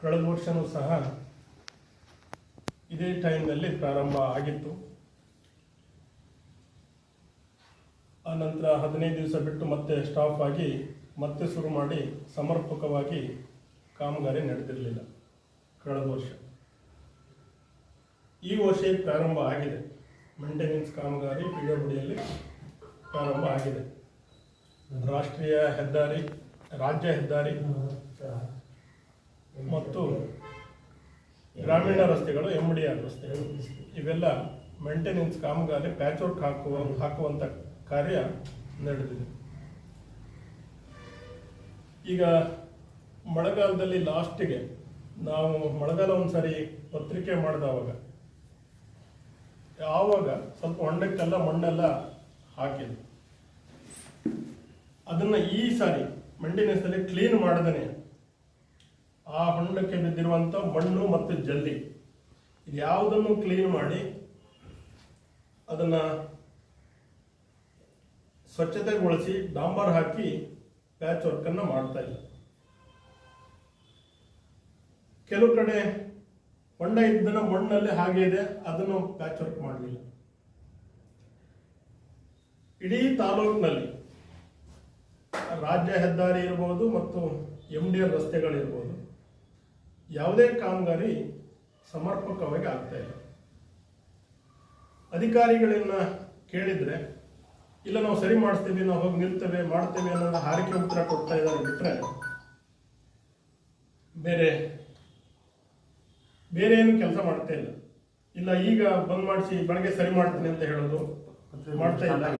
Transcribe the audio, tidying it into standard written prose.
ಕಳೆದ ವರ್ಷವೂ ಸಹ ಇದೇ ಟೈಮ್ನಲ್ಲಿ ಪ್ರಾರಂಭ ಆಗಿತ್ತು. ಆನಂತರ 15 ದಿವಸ ಬಿಟ್ಟು ಮತ್ತೆ ಸ್ಟಾಪ್ ಆಗಿ ಮತ್ತೆ ಶುರು ಮಾಡಿ ಸಮರ್ಪಕವಾಗಿ ಕಾಮಗಾರಿ ನಡೆದಿರಲಿಲ್ಲ ಕಳೆದ ವರ್ಷ. ಈ ವರ್ಷ ಪ್ರಾರಂಭ ಆಗಿದೆ. ಮೇಂಟೆನೆನ್ಸ್ ಕಾಮಗಾರಿ ಪಿಡಬ್ಲ್ಯೂಡಿಯಲ್ಲಿ ಪ್ರಾರಂಭ ಆಗಿದೆ. ರಾಷ್ಟ್ರೀಯ ಹೆದ್ದಾರಿ, ರಾಜ್ಯ ಹೆದ್ದಾರಿ ಮತ್ತು ಗ್ರಾಮೀಣ ರಸ್ತೆಗಳು, MDR ರಸ್ತೆಗಳು, ಇವೆಲ್ಲ ಮೇಂಟೆನೆನ್ಸ್ ಕಾಮಗಾರಿ ಪ್ಯಾಚ್ ವರ್ಕ್ ಹಾಕುವಂಥ ಕಾರ್ಯ ನಡೆದಿದೆ. ಈಗ ಮಳೆಗಾಲದಲ್ಲಿ ಲಾಸ್ಟಿಗೆ ನಾವು ಮಳೆಗಾಲ ಒಂದ್ಸರಿ ಪತ್ರಿಕೆ ಮಾಡಿದವಾಗ ಯಾವಾಗ ಸ್ವಲ್ಪ ಹೊಂಡಕ್ಕೆಲ್ಲ ಮಣ್ಣೆಲ್ಲ ಹಾಕಿದ್ವಿ. ಅದನ್ನು ಈ ಸಾರಿ ಮೇಂಟೆನೆನ್ಸಲ್ಲಿ ಕ್ಲೀನ್ ಮಾಡದೇ ಆ ಹೊಂಡಕ್ಕೆ ಬಿದ್ದಿರುವಂಥ ಮಣ್ಣು ಮತ್ತು ಜಲ್ಲಿ ಇದು ಯಾವುದನ್ನು ಕ್ಲೀನ್ ಮಾಡಿ ಅದನ್ನು ಸ್ವಚ್ಛತೆಗೊಳಿಸಿ ಡಾಂಬರ್ ಹಾಕಿ ಪ್ಯಾಚ್ ವರ್ಕನ್ನು ಮಾಡ್ತಾ ಇಲ್ಲ. ಕೆಲವು ಕಡೆ ಹೊಂಡ ಇದ್ದನ್ನು ಮಣ್ಣಲ್ಲಿ ಹಾಗೆ ಇದೆ, ಅದನ್ನು ಪ್ಯಾಚ್ ವರ್ಕ್ ಮಾಡಲಿಲ್ಲ. ಇಡೀ ತಾಲೂಕಿನಲ್ಲಿ ರಾಜ್ಯ ಹೆದ್ದಾರಿ ಇರ್ಬೋದು ಮತ್ತು MDR ರಸ್ತೆಗಳಿರ್ಬೋದು, ಯಾವುದೇ ಕಾಮಗಾರಿ ಸಮರ್ಪಕವಾಗಿ ಆಗ್ತಾ ಇಲ್ಲ. ಅಧಿಕಾರಿಗಳನ್ನ ಕೇಳಿದರೆ ಇಲ್ಲ ನಾವು ಸರಿ ಮಾಡಿಸ್ತೀವಿ, ನಾವು ಹೋಗಿ ನಿಲ್ತೇವೆ, ಮಾಡ್ತೇವೆ ಅನ್ನೋ ಹಾರಿಕೆ ಉತ್ತರ ಕೊಡ್ತಾ ಇದ್ದಾರೆ ಬಿಟ್ಟರೆ ಬೇರೆ ಏನು ಕೆಲಸ ಮಾಡ್ತಾ ಇಲ್ಲ. ಇಲ್ಲ ಈಗ ಬಂದ್ ಮಾಡಿಸಿ ಬೆಳಗ್ಗೆ ಸರಿ ಮಾಡ್ತೀನಿ ಅಂತ ಹೇಳೋದು ಮಾಡ್ತಾ ಇಲ್ಲ.